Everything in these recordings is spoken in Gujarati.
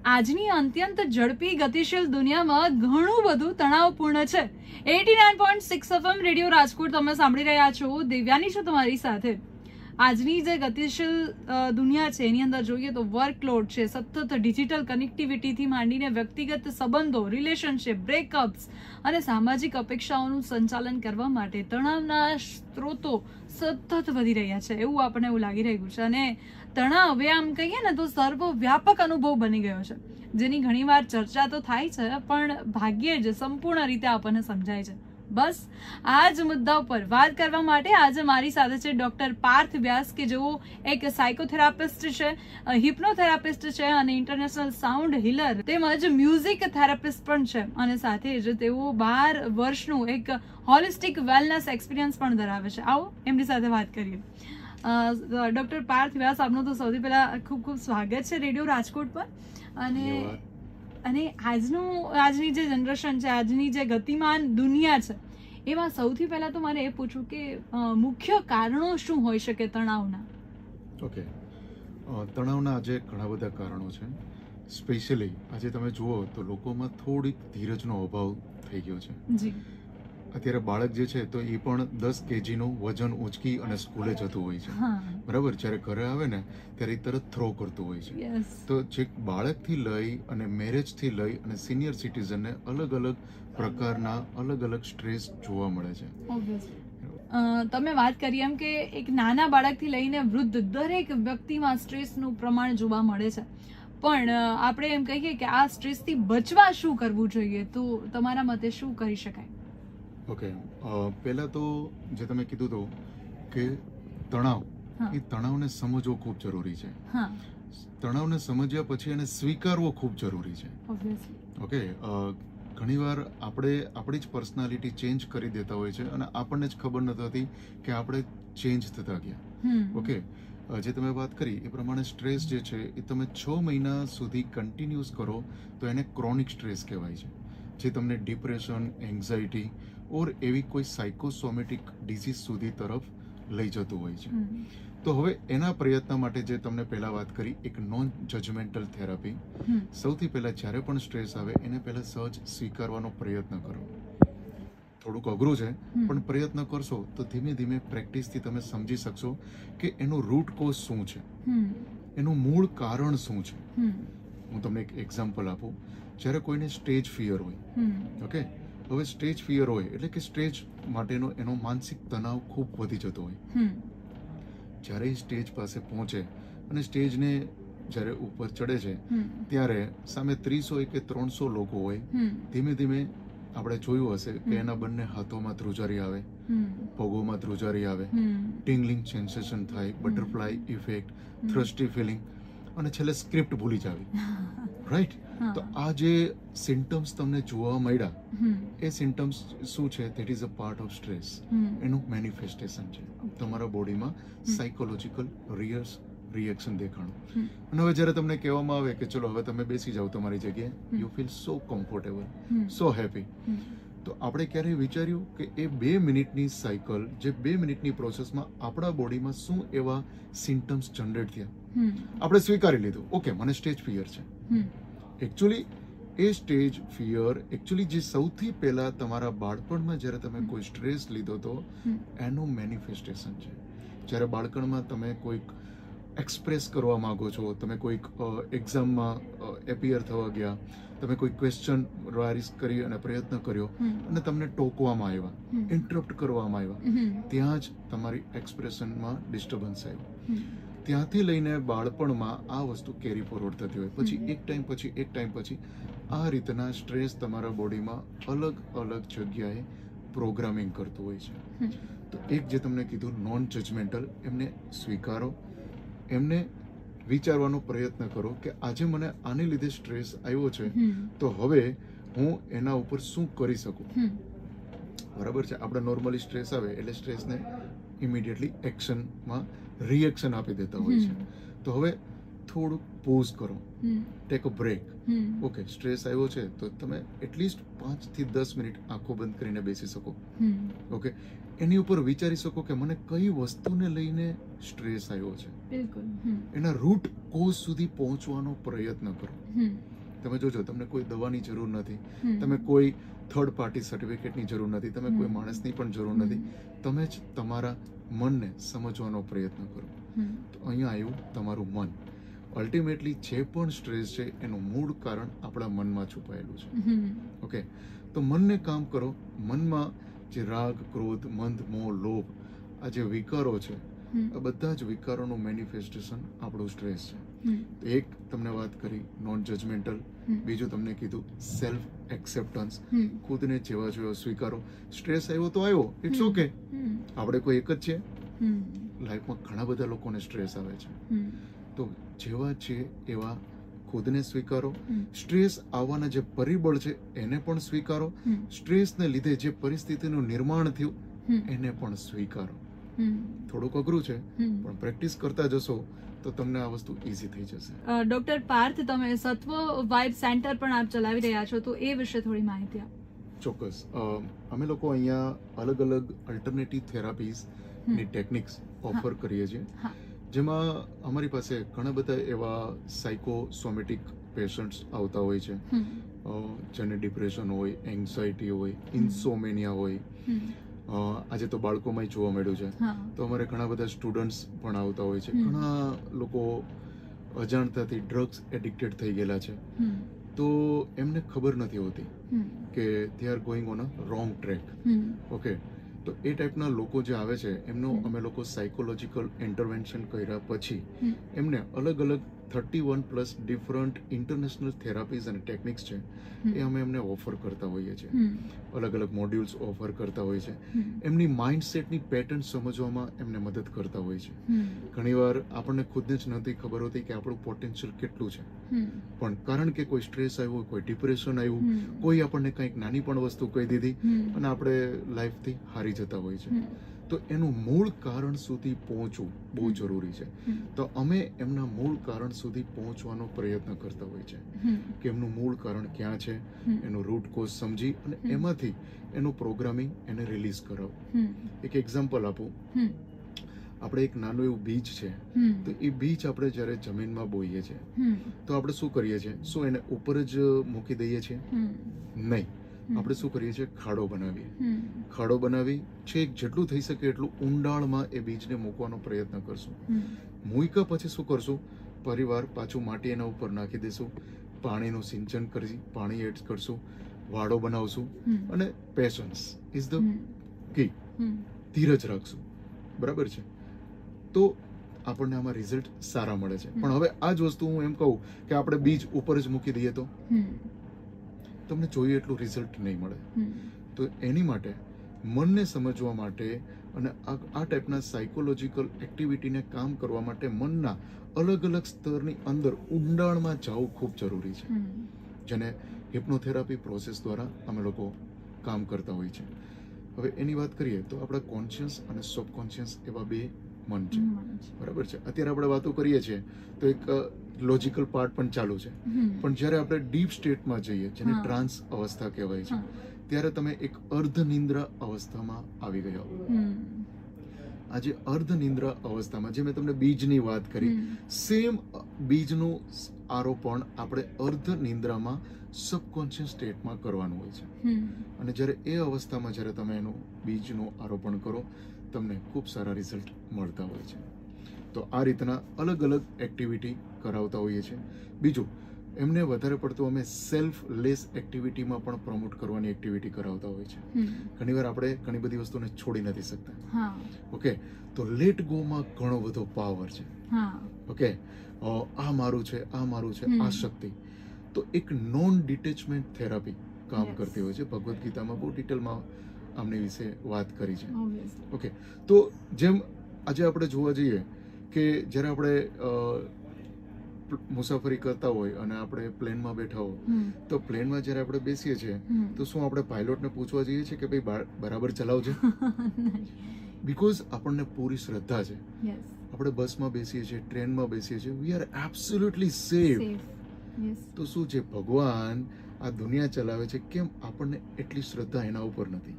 આજની અત્યંત ઝડપી ગતિશીલ દુનિયામાં ઘણું બધું તણાવપૂર્ણ છે. 89.6 FM રેડિયો રાજકોટ તમે સાંભળી રહ્યા છો. દિવ્યાની છું તમારી સાથે. આજની જે ગતિશીલ દુનિયા છે એની અંદર જોઈએ તો વર્કલોડ છે, સતત ડિજિટલ કનેક્ટિવિટીથી માંડીને વ્યક્તિગત સંબંધો, રિલેશનશિપ, બ્રેકઅપ્સ અને સામાજિક અપેક્ષાઓનું સંચાલન કરવા માટે તણાવના સ્ત્રોતો સતત વધી રહ્યા છે એવું આપણને એવું લાગી રહ્યું છે. અને તણાવ હવે આમ કહીએ ને તો સર્વવ્યાપક અનુભવ બની ગયો છે, જેની ઘણીવાર ચર્ચા તો થાય છે પણ ભાગ્યે જ સંપૂર્ણ રીતે આપણને સમજાય છે. બસ આ જ મુદ્દા ઉપર વાત કરવા માટે આજે મારી સાથે છે ડોક્ટર પાર્થ વ્યાસ, કે જેઓ એક સાયકોથેરાપિસ્ટ છે, હિપ્નોથેરાપિસ્ટ છે અને ઇન્ટરનેશનલ સાઉન્ડ હીલર તેમજ મ્યુઝિક થેરાપિસ્ટ પણ છે. અને સાથે જ તેઓ 12 વર્ષનું એક હોલિસ્ટિક વેલનેસ એક્સપિરિયન્સ પણ ધરાવે છે. આવો એમની સાથે વાત કરીએ. ડોક્ટર પાર્થ વ્યાસ, આપનું તો સૌથી પહેલા ખૂબ ખૂબ સ્વાગત છે રેડિયો રાજકોટ પર. અને આજની જે જનરેશન છે, આજની જે ગતિમાન દુનિયા છે, એમાં સૌથી પહેલા તો મારે એ પૂછવું કે મુખ્ય કારણો શું હોઈ શકે તણાવના? ઓકે, તણાવના આજે ઘણા બધા કારણો છે. સ્પેશિયલી આજે તમે જુઓ તો લોકોમાં થોડીક ધીરજનો અભાવ થઈ ગયો છે. જી. અત્યારે બાળક જે છે તો એ પણ 10 kgનું વજન ઉંચકી અને સ્કૂલે જતું હોય છે, બરાબર. જ્યારે ઘરે આવે ને ત્યારે એ તરત થ્રો કરતું હોય છે. તો જે બાળકથી લઈ અને મેરેજથી લઈ અને સિનિયર સિટીઝનને અલગ અલગ પ્રકારના અલગ અલગ સ્ટ્રેસ જોવા મળે છે. તમે વાત કરી એમ કે એક નાના બાળકથી લઈને વૃદ્ધ દરેક વ્યક્તિમાં સ્ટ્રેસનું પ્રમાણ જોવા મળે છે. પણ આપણે એમ કહીએ કે આ સ્ટ્રેસથી બચવા શું કરવું જોઈએ, તો તમારા મતે શું કરી શકાય? ઓકે, પહેલા તો જે તમે કીધું હતું કે તણાવ, એ તણાવને સમજવો ખૂબ જરૂરી છે. તણાવને સમજ્યા પછી એને સ્વીકારવો ખૂબ જરૂરી છે. ઓકે, ઘણીવાર આપણે આપણી જ પર્સનાલિટી ચેન્જ કરી દેતા હોય છે અને આપણને જ ખબર નથી હોતી કે આપણે ચેન્જ થતા ગયા. ઓકે, જે તમે વાત કરી એ પ્રમાણે સ્ટ્રેસ જે છે એ તમે 6 મહિના સુધી કન્ટિન્યુઅસ કરો તો એને ક્રોનિક સ્ટ્રેસ કહેવાય છે, જે તમને ડિપ્રેશન, એન્ઝાઇટી ઓર એવી કોઈ સાયકોસોમેટિક ડિઝીઝ સુધી તરફ લઈ જતું હોય છે. તો હવે એના પ્રયત્ન માટે જે તમને પહેલા વાત કરી, એક નોન જજમેન્ટલ થેરાપી. સૌથી પહેલા જ્યારે પણ સ્ટ્રેસ આવે એને પહેલા સહજ સ્વીકારવાનો પ્રયત્ન કરો. થોડુંક અઘરું છે પણ પ્રયત્ન કરશો તો ધીમે ધીમે પ્રેક્ટિસથી તમે સમજી શકશો કે એનું રૂટ કોઝ શું છે, એનું મૂળ કારણ શું છે. હું તમને એક એક્ઝામ્પલ આપું. જ્યારે કોઈને સ્ટેજ ફિયર હોય, ઓકે, હવે સ્ટેજ ફિયર હોય એટલે કે સ્ટેજ માટેનો એનો માનસિક તણાવ ખૂબ વધી જતો હોય. જ્યારે સ્ટેજ પાસે પહોંચે અને સ્ટેજને જ્યારે ઉપર ચડે છે ત્યારે સામે 30 હોય કે 300 લોકો હોય. ધીમે ધીમે આપણે જોયું હશે કે એના બંને હાથોમાં ધ્રુજારી આવે, પગોમાં ધ્રુજારી આવે, ટિંગલિંગ સેન્સેશન થાય, બટરફ્લાય ઇફેક્ટ, થ્રસ્ટી ફિલિંગ અને છેલ્લે સ્ક્રિપ્ટ ભૂલી જાવી. રાઈટ? તો આ જે સિમ્ટમ્સ તમને જોવા મળ્યા, એ સિમ્ટમ્સ શું છે? That is a part of stress. એનું મેનિફેસ્ટેશન છે. તમારા બોડીમાં સાયકોલોજીકલ રિએક્શન દેખાણું. અને હવે જ્યારે તમને કહેવામાં આવે કે ચલો હવે તમે બેસી જાઓ તમારી જગ્યાએ, you feel so comfortable, so happy. તો આપણે ક્યારેય વિચાર્યું કે એ 2 મિનિટની સાયકલ, જે 2 મિનિટની પ્રોસેસમાં આપણા બોડીમાં શું એવા સિમ્ટમ્સ જનરેટ થયા? આપણે સ્વીકારી લીધું, ઓકે મને સ્ટેજ ફિયર છે. એકચ્યુઅલી એ સ્ટેજ ફિયર એકચ્યુઅલી જે સૌથી પહેલા તમારા બાળપણમાં જ્યારે તમે કોઈ સ્ટ્રેસ લીધો હતો એનું મેનિફેસ્ટેશન છે. જ્યારે બાળપણમાં તમે કોઈક એક્સપ્રેસ કરવા માંગો છો, તમે કોઈક એક્ઝામમાં એપિયર થવા ગયા, તમે કોઈ ક્વેશ્ચન રાઇઝ કરી અને પ્રયત્ન કર્યો અને તમને ટોકવામાં આવ્યા, ઇન્ટરપ્ટ કરવામાં આવ્યા, ત્યાં જ તમારી એક્સપ્રેશનમાં ડિસ્ટર્બન્સ આવ્યું. ત્યાંથી લઈને બાળપણમાં આ વસ્તુ કેરી ફોરવર્ડ થતી હોય. પછી એક ટાઈમ પછી આ રીતના સ્ટ્રેસ તમારા બોડીમાં અલગ અલગ જગ્યાએ પ્રોગ્રામિંગ કરતું હોય છે. તો એક જે તમને કીધું નોન જજમેન્ટલ, એમને સ્વીકારો, એમને વિચારવાનો પ્રયત્ન કરો કે આજે મને આને લીધે સ્ટ્રેસ આવ્યો છે તો હવે હું એના ઉપર શું કરી શકું. બરાબર છે? આપણે નોર્મલી સ્ટ્રેસ આવે એટલે સ્ટ્રેસને ઇમિડિયેટલી એક્શનમાં રિએક્શન આપી દેતા હોય છે. તો હવે થોડુંક પોઝ કરો, take a break. Okay, stress આવ્યો છે તો તમે એટલીસ્ટ 5 થી 10 મિનિટ આંખો બંધ કરીને બેસી શકો. ઓકે, એની ઉપર વિચારી શકો કે મને કઈ વસ્તુને લઈને સ્ટ્રેસ આવ્યો છે. એના રૂટ કોઝ સુધી પહોંચવાનો પ્રયત્ન કરો. તમે જોજો તમને કોઈ દવાની જરૂર નથી, તમે કોઈ થર્ડ પાર્ટી સર્ટિફિકેટની જરૂર નથી, તમે કોઈ માણસની પણ જરૂર નથી. તમે જ તમારા મનને સમજવાનો પ્રયત્ન કરો. તો અહીંયા આવ્યું તમારું મન. અલ્ટિમેટલી જે પણ સ્ટ્રેસ છે એનું મૂળ કારણ આપણા મનમાં છુપાયેલું છે. ઓકે, તો મનને કામ કરો. મનમાં જે રાગ, ક્રોધ, મંદ, મોહ, લોભ, આ જે વિકારો છે, આ બધા જ વિકારોનું મેનિફેસ્ટેશન આપણું સ્ટ્રેસ છે. એક તમને વાત કરી નોન જજમેન્ટલ, બીજું તમને કીધું સેલ્ફ એક્સેપ્ટન્સ, ખુદને જેવા જેવા સ્વીકારો. સ્ટ્રેસ આવ્યો તો આવ્યો, ઇટ્સ ઓકે. આપણે કોઈ એક જ છે, લાઈફમાં ઘણા બધા લોકોને સ્ટ્રેસ આવે છે. તો જેવા છે એવા ખુદને સ્વીકારો. સ્ટ્રેસ આવવાના જે પરિબળ છે એને પણ સ્વીકારો. સ્ટ્રેસને લીધે જે પરિસ્થિતિનું નિર્માણ થયું એને પણ સ્વીકારો. થોડુંક અઘરું છે, પણ પ્રેક્ટિસ કરતા જશો તો તમને આ વસ્તુ ઈઝી થઈ જશે. ડોક્ટર પાર્થ, તમે સત્વ વાઇબ સેન્ટર પણ આપ ચલાવી રહ્યા છો, તો એ વિશે થોડી માહિતી આપો. ચોક્કસ. અમે લોકો અહીંયા અલગ અલગ અલ્ટરનેટિવ થેરાપીઝ ની ટેકનિક્સ ઓફર કરીએ છીએ, જેમાં અમારી પાસે ઘણા બધા એવા સાયકોસોમેટિક પેશન્ટ્સ આવતા હોય છે, જેને ડિપ્રેશન હોય, એન્ઝાઇટી હોય, ઇન્સોમેનિયા હોય. આજે તો બાળકોમાં જોવા મળ્યું છે. તો અમારે ઘણા બધા સ્ટુડન્ટ્સ પણ આવતા હોય છે. ઘણા લોકો અજાણતાથી ડ્રગ્સ એડિક્ટેડ થઈ ગયેલા છે, તો એમને ખબર નથી હોતી કે they are going on a wrong track. Okay, તો એ ટાઈપના લોકો જે આવે છે એમનો અમે લોકો સાયકોલોજીકલ ઇન્ટરવેન્શન કર્યા પછી એમને અલગ અલગ 31+ ડિફરન્ટ ઇન્ટરનેશનલ થેરાપીઝ અને ટેકનિક્સ છે એ અમે એમને ઓફર કરતા હોઈએ છીએ. અલગ અલગ મોડ્યુલ્સ ઓફર કરતા હોય છે. એમની માઇન્ડસેટની પેટર્ન સમજવામાં એમને મદદ કરતા હોય છે. ઘણીવાર આપણને ખુદને જ નથી ખબર હોતી કે આપણું પોટેન્શિયલ કેટલું છે, પણ કારણ કે કોઈ સ્ટ્રેસ આવ્યું, કોઈ ડિપ્રેશન આવ્યું, કોઈ આપણને કંઈક નાની પણ વસ્તુ કહી દીધી અને આપણે લાઈફથી હારી જતા હોય છે. તો એનું મૂળ કારણ સુધી પહોંચવું બહુ જરૂરી છે. તો અમે એમના મૂળ કારણ સુધી પહોંચવાનો પ્રયત્ન કરતા હોય છે કે એમનું મૂળ કારણ ક્યાં છે, એનું રૂટ કોઝ સમજી અને એમાંથી એનું પ્રોગ્રામિંગ એને રિલીઝ કરાવવું. એક એક્ઝામ્પલ આપું. આપણે એક નાનું એવું બીજ છે, તો એ બીજ આપણે જ્યારે જમીનમાં બોઈએ છીએ તો આપણે શું કરીએ છીએ? શું એને ઉપર જ મૂકી દઈએ છીએ? નહીં. આપણે શું કરીએ છીએ? ખાડો બનાવીએ. ખાડો બનાવી છેક જેટલું થઈ શકે એટલું ઊંડાણમાં એ બીજને મૂકવાનો પ્રયત્ન કરશું. મૂક્યા પછી શું કરશું? પરિવાર પાછું માટી એના ઉપર નાખી દઈશું, પાણીનું સિંચન કરી, પાણી એડ કરશું, વાડો બનાવશું અને પેશન્સ ઇઝ ધ કી. ધીરજ રાખશું. બરાબર છે? તો આપણને આમાં રિઝલ્ટ સારા મળે છે. પણ હવે આ જ વસ્તુ હું એમ કહું કે આપણે બીજ ઉપર જ મૂકી દઈએ તો તમને જોઈએ એટલું રિઝલ્ટ નહીં મળે. તો એની માટે મનને સમજવા માટે અને આ ટાઈપના સાયકોલોજીકલ એક્ટિવિટીને કામ કરવા માટે મનના અલગ અલગ સ્તરની અંદર ઊંડાણમાં જવું ખૂબ જરૂરી છે, જેને હિપ્નોથેરાપી પ્રોસેસ દ્વારા અમે લોકો કામ કરતા હોય છે. હવે એની વાત કરીએ તો આપણા કોન્શિયસ અને સબકોન્શિયસ એવા બે મન છે. બરાબર છે? અત્યારે આપણે વાતો કરીએ છીએ તો એક લોજિકલ પાર્ટ પણ ચાલુ છે, પણ જ્યારે આપણે ડીપ સ્ટેટમાં જઈએ, જેને ટ્રાન્સ અવસ્થા કહેવાય છે, ત્યારે તમે એક અર્ધનિંદ્રા અવસ્થામાં આવી ગયા હો. આજે અર્ધનિંદ્રા અવસ્થામાં જે મેં તમને બીજની વાત કરી, સેમ બીજનું આરોપણ આપણે અર્ધનિંદ્રામાં સબકોન્શિયસ સ્ટેટમાં કરવાનું હોય છે. અને જ્યારે એ અવસ્થામાં જ્યારે તમે એનું બીજનું આરોપણ કરો, તમને ખૂબ સારા રિઝલ્ટ મળતા હોય છે. તો આ રીતના અલગ અલગ એક્ટિવિટી કરાવતા હોઈએ છીએ. બીજું, એમને વધારે પડતું અમે સેલ્ફ લેસ એક્ટિવિટીમાં પણ પ્રમોટ કરવાની એક્ટિવિટી કરાવતા હોય છે. ઘણીવાર આપણે ઘણી બધી વસ્તુને છોડી નથી શકતા. ઓકે, તો લેટ ગો માં ઘણો બધો પાવર છે. ઓકે, આ મારું છે, આ મારું છે, આ શક્તિ. તો એક નોન ડિટેચમેન્ટ થેરાપી કામ કરતી હોય છે. ભગવદ્ ગીતામાં બહુ ડિટેલમાં આમની વિશે વાત કરી છે. ઓકે, તો જેમ આજે આપણે જોવા જઈએ કે જ્યારે આપણે મુસાફરી કરતા હોય અને આપણે પ્લેનમાં બેઠા હોય, તો પ્લેનમાં જ્યારે આપણે બેસીએ છીએ તો શું આપણે પાયલોટને પૂછવા જઈએ છીએ કે ભાઈ બરાબર ચલાવજે? બીકોઝ આપણને પૂરી શ્રદ્ધા છે. આપણે બસમાં બેસીએ છીએ, ટ્રેનમાં બેસીએ છીએ, વી આર એબ્સોલ્યુટલી સેફ. તો શું છે, ભગવાન આ દુનિયા ચલાવે છે, કેમ આપણને એટલી શ્રદ્ધા એના ઉપર નથી?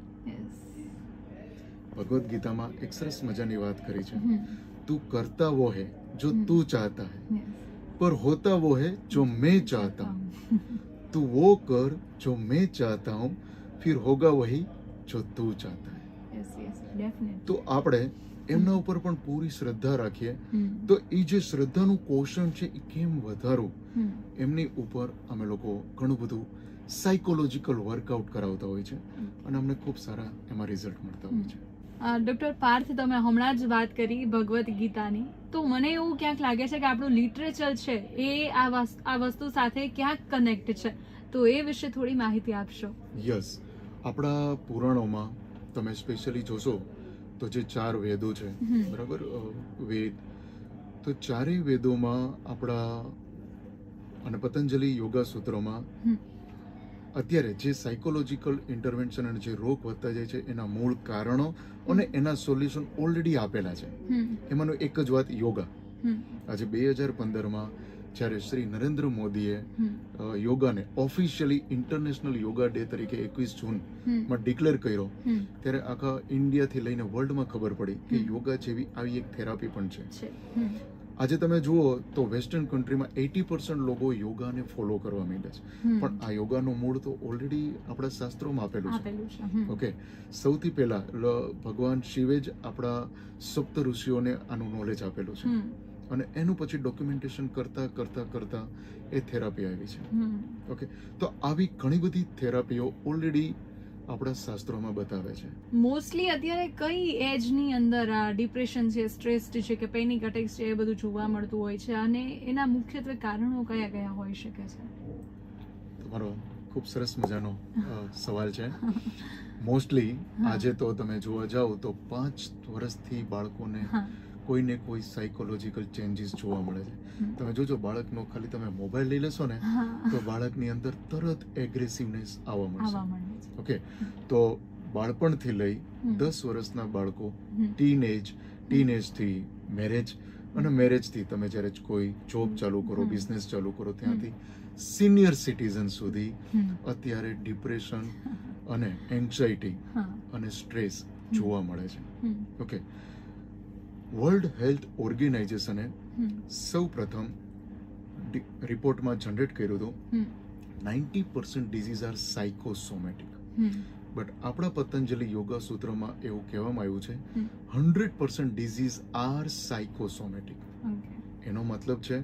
ભગવદ્ ગીતામાં એક સરસ મજાની વાત કરી છે, તું કરતા વો હે જો તું ચાહતા હે, પર હોતા વો હે જો મેં ચાહતા હું. તું वो कर जो मैं चाहता हूँ फिर होगा वही जो तू चाहता है. Yes yes definitely. તો આપણે એમના ઉપર પણ પૂરી શ્રદ્ધા રાખીએ તો એ જે શ્રદ્ધાનું પોષણ છે એ કેમ વધારવું એમની ઉપર અમે લોકો ઘણું બધું સાયકોલોજીકલ વર્કઆઉટ કરાવતા હોય છે અને અમને ખૂબ સારા એમાં રિઝલ્ટ મળતા હોય છે. ડોક્ટર પાર્થ, તમે હમણાં જ વાત કરી ભગવદ્ ગીતાની, તો મને એવું ક્યાંક લાગે છે કે આપણું લિટરેચર છે એ આ વસ્તુ સાથે ક્યાંક કનેક્ટ છે, તો એ વિશે થોડી માહિતી આપશો. યસ, આપણા પુરાણોમાં તમે સ્પેશિયલી જોશો તો જે 4 વેદો છે, બરાબર, વેદ, તો ચારેય વેદોમાં આપણા અને પતંજલિ યોગા સૂત્રોમાં અત્યારે જે સાયકોલોજીકલ ઇન્ટરવેન્શન અને જે રોગ વધતા જાય છે એના મૂળ કારણો અને એના સોલ્યુશન ઓલરેડી આપેલા છે. એમાંનું એક જ વાત યોગા. આજે 2015માં જ્યારે શ્રી નરેન્દ્ર મોદીએ યોગાને ઓફિશિયલી ઇન્ટરનેશનલ યોગા ડે તરીકે 21 જૂનમાં ડિક્લેર કર્યો, ત્યારે આખા ઇન્ડિયાથી લઈને વર્લ્ડમાં ખબર પડી કે યોગા જેવી આવી એક થેરાપી પણ છે. આજે તમે જુઓ તો વેસ્ટર્ન કન્ટ્રીમાં 80% લોકો યોગાને ફોલો કરવા માંડ્યા છે, પણ આ યોગાનું મૂળ તો ઓલરેડી આપણા શાસ્ત્રોમાં આપેલું છે. ઓકે, સૌથી પહેલા ભગવાન શિવે જ આપણા સપ્ત ઋષિઓને આનું નોલેજ આપેલું છે અને એનું પછી ડોક્યુમેન્ટેશન કરતા કરતા કરતા એ થેરાપી આવી છે. ઓકે, તો આવી ઘણી બધી થેરાપીઓ ઓલરેડી આપણા શાસ્ત્રોમાં બતાવે છે. મોસ્ટલી અત્યારે કઈ એજની અંદર આ ડિપ્રેશન છે, સ્ટ્રેસ છે કે પેનિક અટેક્સ છે એ બધું જોવા મળતું હોય છે અને એના મુખ્યત્વે કારણો કયા કયા હોઈ શકે છે? તમારો ખૂબ સરસ મજાનો સવાલ છે. મોસ્ટલી આજે તો તમે જોવા જાઓ તો 5 વર્ષથી બાળકોને કોઈને કોઈ સાયકોલોજીકલ ચેન્જીસ જોવા મળે છે. તમે જોજો બાળકનો ખાલી તમે મોબાઈલ લઈ લેશો ને તો બાળકની અંદર તરત એગ્રેસિવનેસ આવવા મળશે. ઓકે, તો બાળપણથી લઈ 10 વર્ષના બાળકો, ટીનેજથી મેરેજ અને મેરેજથી તમે જ્યારે કોઈ જોબ ચાલુ કરો, બિઝનેસ ચાલુ કરો, ત્યાંથી સિનિયર સિટીઝન સુધી અત્યારે ડિપ્રેશન અને એન્ઝાઇટી અને સ્ટ્રેસ જોવા મળે છે. ઓકે, વર્લ્ડ હેલ્થ ઓર્ગેનાઇઝેશને સૌ પ્રથમ રિપોર્ટમાં જનરેટ કર્યું હતું 90% ડિઝીઝ આર સાયકોસોમેટિક, બટ આપણા પતંજલિ યોગા સૂત્રમાં એવું કહેવામાં આવ્યું છે 100% ડિઝીઝ આર સાયકોસોમેટિક. એનો મતલબ છે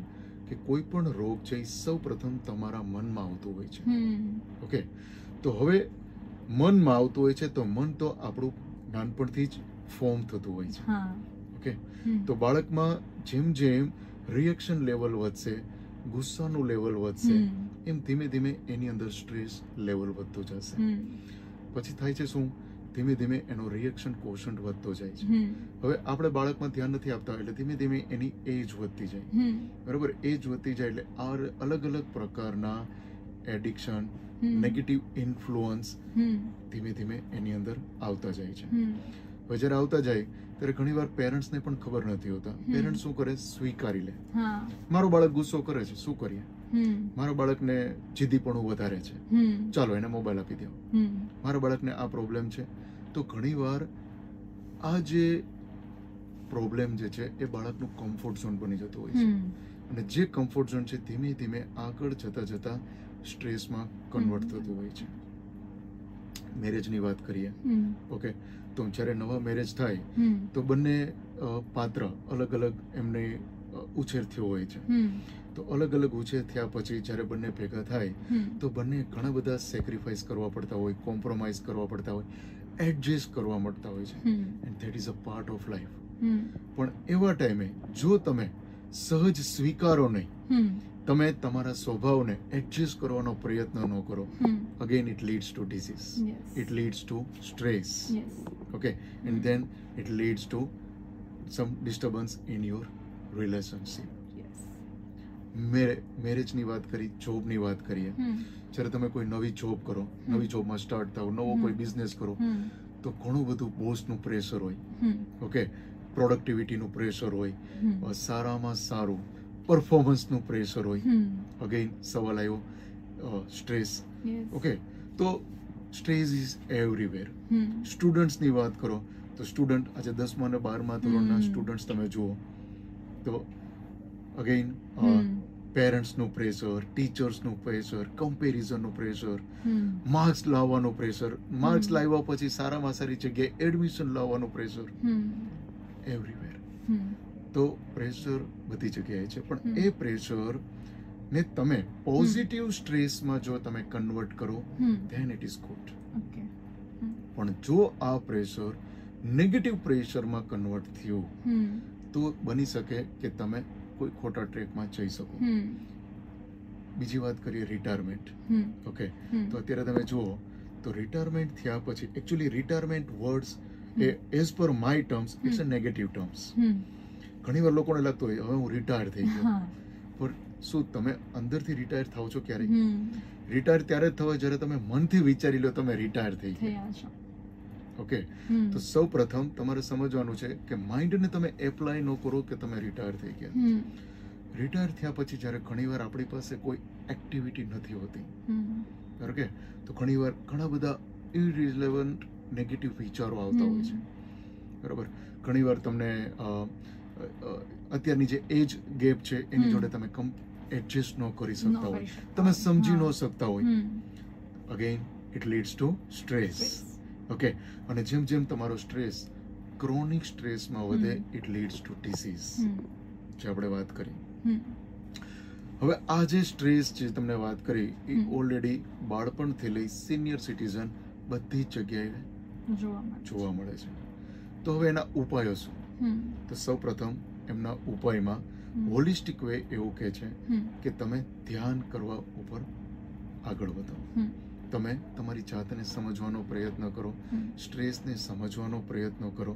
કે કોઈ પણ રોગ છે એ સૌ પ્રથમ તમારા મનમાં આવતું હોય છે. ઓકે, તો હવે મનમાં આવતું હોય છે તો મન તો આપણું નાનપણથી જ ફોર્મ થતું હોય છે. ઓકે, તો બાળકમાં જેમ જેમ રિએક્શન લેવલ વધશે, ગુસ્સાનું લેવલ વધશે, એમ ધીમે ધીમે એની અંદર સ્ટ્રેસ લેવલ વધતું જશે. પછી થાય છે શું? ધીમે ધીમે એનો રિએક્શન કોશન્ટ વધતો જાય છે. હવે આપણે બાળકમાં ધ્યાન નથી આપતા એટલે ધીમે ધીમે એની એજ વધતી જાય, બરાબર, એજ વધતી જાય એટલે આ અલગ અલગ પ્રકારના એડિક્શન, નેગેટિવ ઇન્ફ્લુઅન્સ ધીમે ધીમે એની અંદર આવતા જાય છે. હવે જ્યારે આવતા જાય ત્યારે ઘણીવાર પેરેન્ટ્સને પણ ખબર નથી હોતા. પેરેન્ટ્સ શું કરે? સ્વીકારી લે, મારો બાળક ગુસ્સો કરે છે, શું કરીએ? મારા બાળકને જીદીપણું વધારે છે, ચાલો એને મોબાઈલ આપી દો. મારા બાળકને આ પ્રોબ્લેમ છે, તો ઘણીવાર આ જે પ્રોબ્લેમ જે છે એ બાળકનું કમ્ફર્ટ ઝોન બની જતું હોય છે અને જે કમ્ફર્ટ ઝોન છે ધીમે ધીમે આગળ જતા જતા સ્ટ્રેસમાં કન્વર્ટ થતું હોય છે. મેરેજની વાત કરીએ, ઓકે, તો જ્યારે નવા મેરેજ થાય તો બંને પાત્ર અલગ અલગ એમને ઉછેર થયો હોય છે. તો અલગ અલગ ઉછેર થયા પછી જ્યારે બંને ભેગા થાય તો બંને ઘણા બધા સેક્રિફાઈસ કરવા પડતા હોય, કોમ્પ્રોમાઇઝ કરવા પડતા હોય, એડજસ્ટ કરવા મળતા હોય છે. And that is a part of life. પણ એવા ટાઈમે જો તમે સહજ સ્વીકારો નહીં, તમે તમારા સ્વભાવને એડજસ્ટ કરવાનો પ્રયત્ન ન કરો, again it leads to disease, it leads to stress, okay, and then it leads to some disturbance in your relationship. મેરેજની વાત કરી, જોબની વાત કરીએ, જ્યારે તમે કોઈ નવી જોબ કરો, નવી જોબમાં સ્ટાર્ટ થાવ, નવો કોઈ બિઝનેસ કરો તો ઘણું બધું બોસનું પ્રેશર હોય, ઓકે, પ્રોડક્ટિવિટીનું પ્રેશર હોય, સારામાં સારું પરફોર્મન્સનું પ્રેશર હોય. અગેન સવાલ આવ્યો સ્ટ્રેસ. ઓકે, તો સ્ટ્રેસ ઇઝ એવરીવેર. સ્ટુડન્ટ્સની વાત કરો તો સ્ટુડન્ટ આજે 10મા અને 12મા ધોરણના સ્ટુડન્ટ્સ તમે જુઓ તો અગેન પેરેન્ટ્સનું પ્રેશર, ટીચર્સનું પ્રેશર, કમ્પેરિઝનનું પ્રેશર, માર્ક્સ લાવવાનું પ્રેશર, માર્ક્સ લાવ્યા પછી સારામાં સારી જગ્યાએ એડમિશન લાવવાનું પ્રેશર, એવરીવેર. તો પ્રેશર બધી જગ્યાએ છે, પણ એ પ્રેશર ને તમે પોઝિટિવ સ્ટ્રેસમાં જો તમે કન્વર્ટ કરો ધેન ઇટ ઇઝ ગુડ. પણ જો આ પ્રેશર નેગેટિવ પ્રેશરમાં કન્વર્ટ થયું તો બની શકે કે તમે કોઈ ખોટા ટ્રેકમાં જઈ શકો. બીજી વાત કરીએ રિટાયરમેન્ટ. ઓકે, તો અત્યારે તમે જુઓ તો રિટાયરમેન્ટ થયા પછી એકચ્યુઅલી રિટાયરમેન્ટ વર્ડ્સ એ as per my terms it's a negative terms. ઘણીવાર લોકોને લાગતું હોય હવે હું રિટાયર થઈ ગયો, પણ શું તમે અંદરથી રિટાયર થાવ છો ક્યારે? રિટાયર ત્યારે જ થવાય જ્યારે તમે મનથી વિચારી લો તમે રિટાયર થઈ ગયા છો. ઓકે, તો સૌ પ્રથમ તમારે સમજવાનું છે કે માઇન્ડને તમે એપ્લાય ન કરો કે તમે રિટાયર થઈ ગયા. રિટાયર થયા પછી જ્યારે ઘણીવાર આપણી પાસે કોઈ એક્ટિવિટી નથી હોતી, બરાબર કે, તો ઘણીવાર ઘણા બધા ઇરિલેવન્ટ નેગેટિવ વિચારો આવતા હોય છે, બરાબર. ઘણીવાર તમને અત્યારની જે એજ ગેપ છે એની જોડે તમે એડજસ્ટ ન કરી શકતા હોય, તમે સમજી ન શકતા હોય. Again it leads two stress. Okay, અને જેમ જેમ તમારો સ્ટ્રેસ ક્રોનિક સ્ટ્રેસમાં વધે ઇટ લીડ્સ ટુ ડિસીઝ, જે આપણે વાત કરી. હવે આ જે સ્ટ્રેસ જે તમને વાત કરી એ ઓલરેડી બાળપણથી લઈ સિનિયર સિટીઝન બધી જ જગ્યાએ જોવા મળે છે. તો હવે એના ઉપાયો શું? તો સૌ પ્રથમ એમના ઉપાયમાં હોલિસ્ટિક વે એવું કહે છે કે તમે ધ્યાન કરવા ઉપર આગળ વધો. તમે તમારી જાતને સમજવાનો પ્રયત્ન કરો, સ્ટ્રેસને સમજવાનો પ્રયત્ન કરો.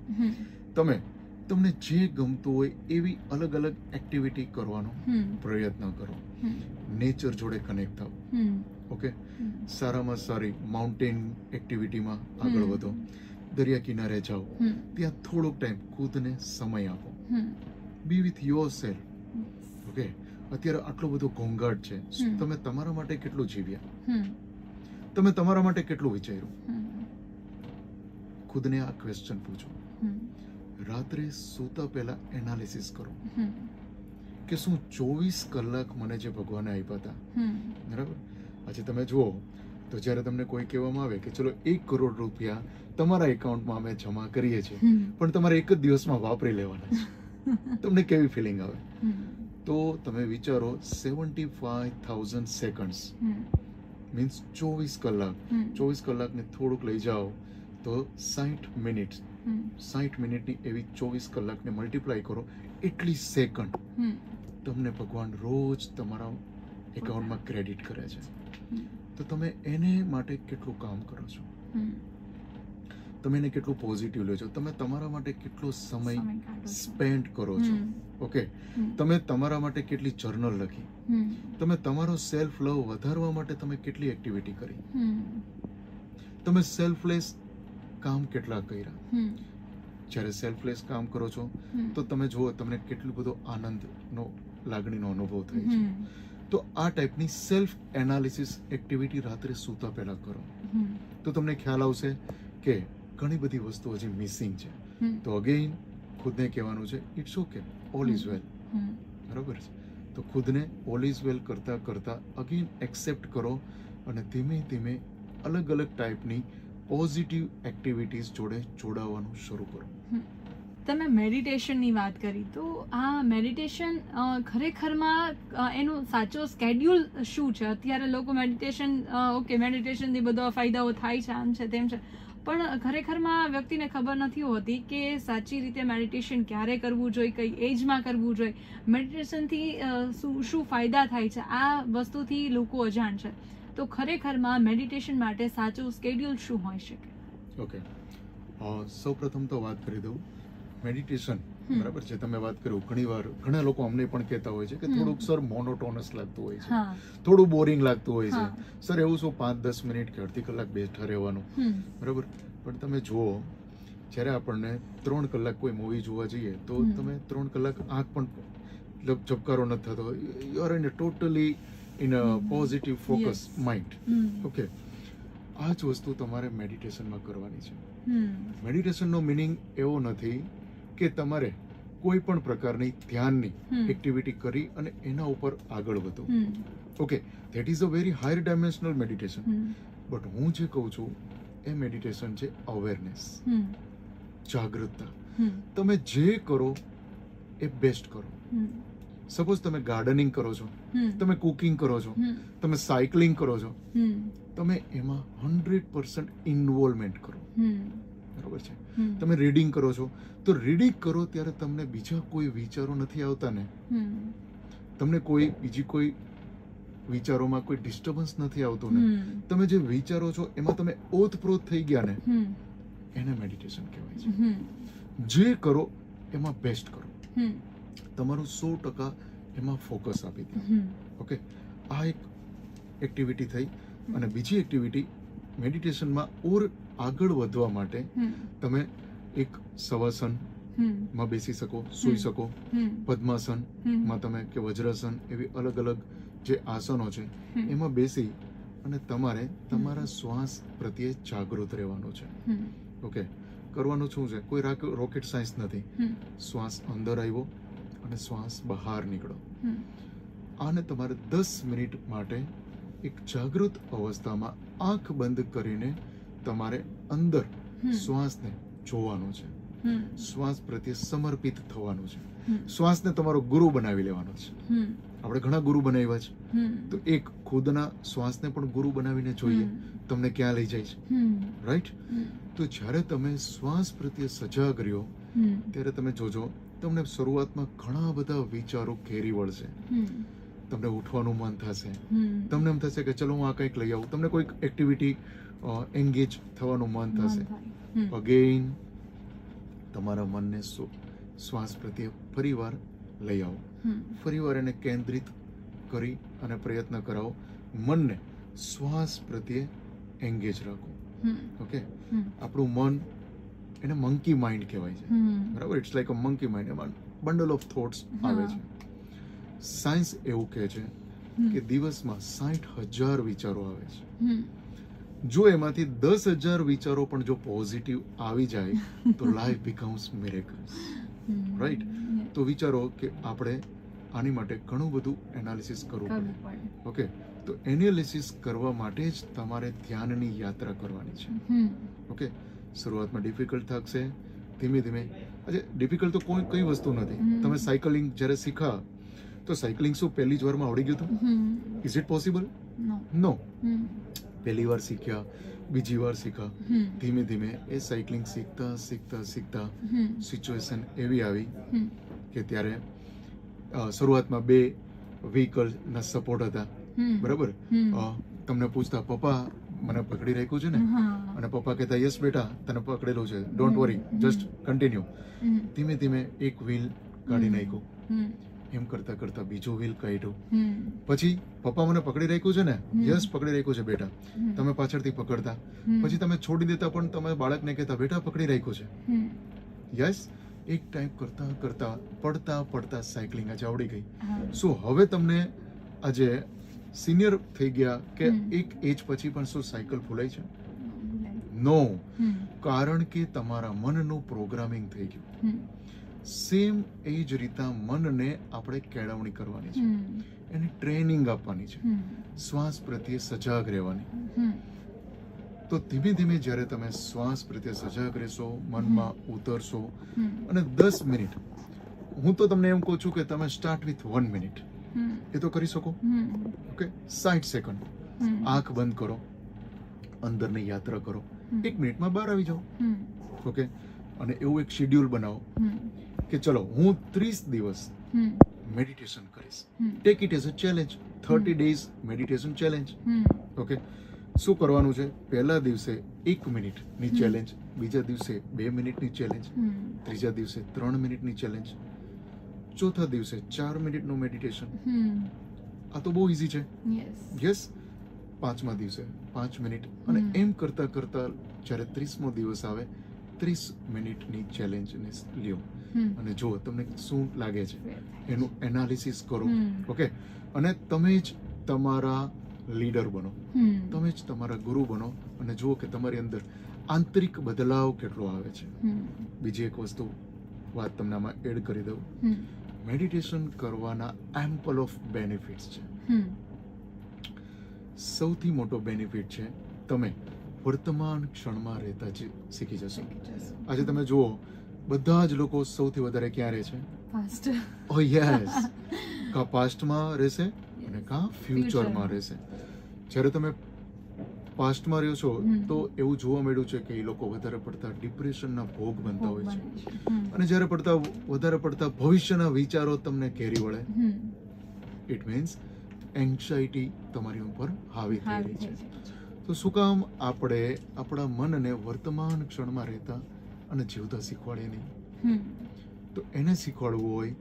તમને જે ગમતું હોય એવી અલગ અલગ એક્ટિવિટી કરવાનો પ્રયત્ન કરો. નેચર જોડે કનેક્ટ થાઓ. ઓકે, સારામાં સારી માઉન્ટેન એક્ટિવિટીમાં આગળ વધો, દરિયા કિનારે જાઓ, ત્યાં થોડોક ટાઈમ ખુદને સમય આપો. બી વિથ યોર સેલ્ફ. ઓકે, અત્યારે આટલો બધો ઘોંઘાટ છે, તમે તમારા માટે કેટલું જીવ્યા? તમે તમારા માટે કેટલું વિચાર્યું? ખુદને આ ક્વેશ્ચન પૂછો. રાત્રે સૂતા પહેલા એનાલિસિસ કરો કે શું 24 કલાક મને જે ભગવાને આપ્યા હતા, બરાબર, આજે તમે જુઓ તો જ્યારે તમને કોઈ કહેવામાં આવે કે ચલો 1 કરોડ રૂપિયા તમારા એકાઉન્ટમાં અમે જમા કરીએ છીએ પણ તમારે એક જ દિવસમાં વાપરી લેવાના છે, તમને કેવી ફિલિંગ આવે? તો તમે વિચારો 75,000 સેકન્ડ્સ મીન્સ 24 કલાક. 24 કલાકને થોડુંક લઈ જાઓ તો 60 મિનિટ. 60 મિનિટની એવી 24 કલાકને મલ્ટીપ્લાય કરો, એટલી સેકન્ડ તમને ભગવાન રોજ તમારા એકાઉન્ટમાં ક્રેડિટ કરે છે. તો તમે એને માટે કેટલું કામ કરો છો? તમે એને કેટલું પોઝિટિવ લો છો? તમે તમારા માટે કેટલો સમય સ્પેન્ડ કરો છો? ઓકે, તમે તમારા માટે કેટલી જર્નલ લખી? તમે તમારો સેલ્ફ લવ વધારવા માટે તમે કેટલી એક્ટિવિટી કરી? તમે સેલ્ફલેસ કામ કેટલા કર્યા? જ્યારે સેલ્ફલેસ કામ કરો છો તો તમે જુઓ તમને કેટલું બધો આનંદનો લાગણીનો અનુભવ થાય છે. તો આ ટાઈપની સેલ્ફ એનાલિસિસ એક્ટિવિટી રાત્રે સૂતા પહેલા કરો તો તમને ખ્યાલ આવશે કે ઘણી બધી વસ્તુ હજી મિસિંગ છે. તો અગેઇન ખુદને કહેવાનું છે it's okay, all is well, બરાબર છે. તો ખુદને ઓલ ઇઝ વેલ કરતા કરતા અગેઇન એક્સેપ્ટ કરો અને ધીમે ધીમે અલગ અલગ ટાઈપની પોઝિટિવ એક્ટિવિટીઝ જોડે જોડાવાનું શરૂ કરો. તમે મેડિટેશનની વાત કરી, તો આ મેડિટેશન ખરેખરમાં એનો સાચો સ્કેડ્યુલ શું છે? અત્યારે લોકો મેડિટેશન, ઓકે, મેડિટેશનથી બધા ફાયદાઓ થાય છે, આમ છે તેમ છે, પણ ખરેખરમાં વ્યક્તિને ખબર નથી હોતી કે સાચી રીતે મેડિટેશન ક્યારે કરવું જોઈએ, કઈ એજમાં કરવું જોઈએ, મેડિટેશનથી શું ફાયદા થાય છે, આ વસ્તુથી લોકો અજાણ છે. તો ખરેખરમાં મેડિટેશન માટે સાચું સ્કેડ્યુલ શું હોઈ શકે? ઓકે, સૌ પ્રથમ તો વાત કરી દઉં મેડિટેશન, બરાબર છે. તમે વાત કર્યું, ઘણા લોકો અમને પણ કહેતા હોય છે કે થોડુંક સર મોનોટોનસ લાગતું હોય છે, થોડું બોરિંગ લાગતું હોય છે, સર એવું શું 5-10 મિનિટ કે અડધી કલાક બેઠા રહેવાનું, બરાબર. પણ તમે જુઓ, જ્યારે આપણને 3 કલાક કોઈ મૂવી જોવા જઈએ તો તમે 3 કલાક આંખ પણ ઝબકારો નથી થતો, you are in totally in a positive focus mind. Okay, આ જ વસ્તુ તમારે મેડિટેશનમાં કરવાની છે. મેડિટેશનનો મિનિંગ એવો નથી કે તમારે કોઈ પણ પ્રકારની ધ્યાનની એક્ટિવિટી કરી અને એના ઉપર આગળ વધો. Okay, that is a very higher dimensional meditation. But હું જે કહું છું એ મેડિટેશન છે અવેરનેસ, જાગૃતતા. તમે જે કરો એ બેસ્ટ કરો. સપોઝ તમે ગાર્ડનિંગ કરો છો, તમે કુકિંગ કરો છો, તમે સાયકલિંગ કરો છો, તમે એમાં 100% ઇન્વોલ્વમેન્ટ કરો. બરોબર છે? તમે રીડિંગ કરો છો તો રીડિંગ કરો ત્યારે તમને બીજા કોઈ વિચારો નથી આવતા ને, તમને કોઈ બીજી કોઈ વિચારોમાં કોઈ ડિસ્ટર્બન્સ નથી આવતું ને, તમે જે વિચારો છો એમાં તમે ઓતપ્રોત થઈ ગયા ને, એને મેડિટેશન કહેવાય છે. જે કરો એમાં બેસ્ટ કરો, તમારું 100% એમાં ફોકસ આપી દો. ઓકે, આ એક એક્ટિવિટી થઈ. અને બીજી એક્ટિવિટી મેડિટેશનમાં ઓર આગળ વધવા માટે તમે એક શવાસન માં બેસી શકો, સૂઈ શકો, પદ્માસન માં તમે કે વજ્રાસન, એવી અલગ અલગ જે આસનો છે એમાં બેસી અને તમારે તમારા શ્વાસ પ્રત્યે જાગૃત રહેવાનું છે. ઓકે, કરવાનું શું છે? કોઈ રોકેટ સાયન્સ નથી. શ્વાસ અંદર આવ્યો અને શ્વાસ બહાર નીકળો. આને તમારે 10 મિનિટ માટે એક જાગૃત અવસ્થામાં આંખ બંધ કરીને તમારે અંદર શ્વાસને જોવાનો છે, શ્વાસ પ્રત્યે સમર્પિત થવાનું છે, શ્વાસને તમારો ગુરુ બનાવી લેવાનો છે. આપણે ઘણા ગુરુ બનાવ્યા છે, તો એક ખુદના શ્વાસને પણ ગુરુ બનાવીને જોઈએ તમને ક્યાં લઈ જાય છે. રાઈટ? તો જ્યારે તમે શ્વાસ પ્રત્યે સજાગ રહ્યો ત્યારે તમે જોજો તમને શરૂઆતમાં ઘણા બધા વિચારો ઘેરી વળશે. તમને ઉઠવાનું મન થશે, તમને એમ થશે કે ચલો હું આ કંઈક લઈ આવું, તમને કોઈક એક્ટિવિટી એન્ગેજ થવાનું મન થશે. અગેઇન તમારા મનને શ્વાસ પ્રત્યે ફરીવાર લઈ આવો, ફરીવાર એને કેન્દ્રિત કરી અને પ્રયત્ન કરાવો, મનને શ્વાસ પ્રત્યે એન્ગેજ રાખો. ઓકે, આપણું મન એને મંકી માઇન્ડ કહેવાય છે. બરાબર? It's like a monkey mind. એમાં બંડલ ઓફ થોટ્સ આવે છે. સાયન્સ એવું કહે છે કે દિવસમાં 60,000 વિચારો આવે છે. જો એમાંથી 10,000 વિચારો પણ જો પોઝિટિવ આવી જાય તો લાઈફ બીકમ્સ મિરેકલ્સ. રાઈટ? તો વિચારો કે આપણે આની માટે ઘણું બધું એનાલિસિસ કરવું પડે. ઓકે, તો એનાલિસિસ કરવા માટે જ તમારે ધ્યાનની યાત્રા કરવાની છે. ઓકે, શરૂઆતમાં ડિફિકલ્ટ થશે, ધીમે ધીમે. આજે ડિફિકલ્ટ તો કોઈ કઈ વસ્તુ નથી. તમે સાયકલિંગ જ્યારે શીખા તો સાયકલિંગ શું પહેલી જ વારમાં આવડી ગયું હતું? Is it possible? નો. પહેલી વાર શીખ્યા, બીજી વાર શીખા, ધીમે ધીમે એ સાયકલિંગ શીખતા શીખતા શીખતા સિચ્યુએશન એવી આવી કે ત્યારે શરૂઆતમાં 2 વ્હીકલના સપોર્ટ હતા. બરાબર? તમને પૂછતા, પપ્પા મને પકડી રાખ્યું છે ને? અને પપ્પા કહેતા, યસ બેટા, તને પકડેલું છે, ડોન્ટ વરી, જસ્ટ કન્ટિન્યુ. ધીમે ધીમે એક વ્હીલ કાઢી નાખ્યું, એમ કરતા કરતા બીજો વ્હીલ કાઢ્યો. પછી પપ્પા મને પકડી રાખ્યું છે ને? યસ, પકડી રાખ્યું છે બેટા. તમે પાછળથી પકડતા, પછી તમે છોડી દેતા પણ તમે બાળકને કહેતા, બેટા પકડી રાખ્યું છે. યસ, એક ટાઈપ કરતા કરતા પડતા પડતા સાયકલિંગ આજે આવડી ગઈ. સો હવે તમને આજે સિનિયર થઈ ગયા કે એક એજ પછી પણ શું સાયકલ ફૂલાય છે? નો. કારણ કે તમારા મનનું પ્રોગ્રામિંગ થઈ ગયું. સેમ એ જ રીતે મનને આપણે કેળવણી કરવાની છે, એની ટ્રેનિંગ આપવાની છે, શ્વાસ પ્રત્યે સજાગ રહેવાની. તો ધીમે ધીમે જ્યારે તમે શ્વાસ પ્રત્યે સજાગ રહેશો, મનમાં ઉતરશો, અને 10 મિનિટ, હું તો તમને એમ કહું છું કે તમે સ્ટાર્ટ વિથ 1 મિનિટ, એ તો કરી શકો. ઓકે, 60 સેકન્ડ આંખ બંધ કરો, અંદરની યાત્રા કરો, 1 મિનિટમાં બહાર આવી જાઓ. ઓકે, અને એવું એક શેડ્યુલ બનાવો કે ચલો હું 30 દિવસ મેડિટેશન કરીશ. Take it as a challenge. 30 days meditation challenge. Okay, શું કરવાનું છે? પહેલા દિવસે 1 મિનિટની ચેલેન્જ, બીજા દિવસે 2 મિનિટની ચેલેન્જ, ત્રીજા દિવસે 3 મિનિટની ચેલેન્જ, ચોથા દિવસે 4 મિનિટનું મેડિટેશન. આ તો બહુ ઈઝી છે. યસ, 5મા દિવસે 5 મિનિટ, અને એમ કરતા કરતા જ્યારે 30મો દિવસ આવે 30 મિનિટની ચેલેન્જને લ્યો અને જો તમને શું લાગે છે એનું એનાલિસિસ કરો. ઓકે, અને તમે જ તમારા લીડર બનો, તમે જ તમારા ગુરુ બનો, અને જુઓ કે તમારી અંદર આંતરિક બદલાવ કેટલો આવે છે. બીજી એક વસ્તુ, વાત તમને આમાં એડ કરી દઉં. મેડિટેશન કરવાના એમ્પલ ઓફ બેનિફિટ્સ છે. સૌથી મોટો બેનિફિટ છે તમે વર્તમાન ક્ષણમાં રહેતા જ શીખી જશો. આજે તમે જુઓ બધા જ લોકો સૌથી વધારે ક્યાં રહે છે? પાસ્ટ. ઓ યસ, કા પાસ્ટમાં રહેશે અને કા ફ્યુચરમાં રહેશે. જ્યારે તમે પાસ્ટમાં રહ્યો છો તો એવું જોવા મળ્યું છે કે એ લોકો વધારે પડતા ડિપ્રેશનના ભોગ બનતા હોય છે, અને જ્યારે વધારે પડતા ભવિષ્યના વિચારો તમને ઘેરી વળે, ઇટ મીન્સ એન્ઝાઇટી તમારી ઉપર હાવી થઈ રહી છે. તો શું કામ આપણે આપણા મનને વર્તમાન ક્ષણમાં રહેતા અને જીવતા શીખવાડીએ નહીં? તો એને શીખવાડવું હોય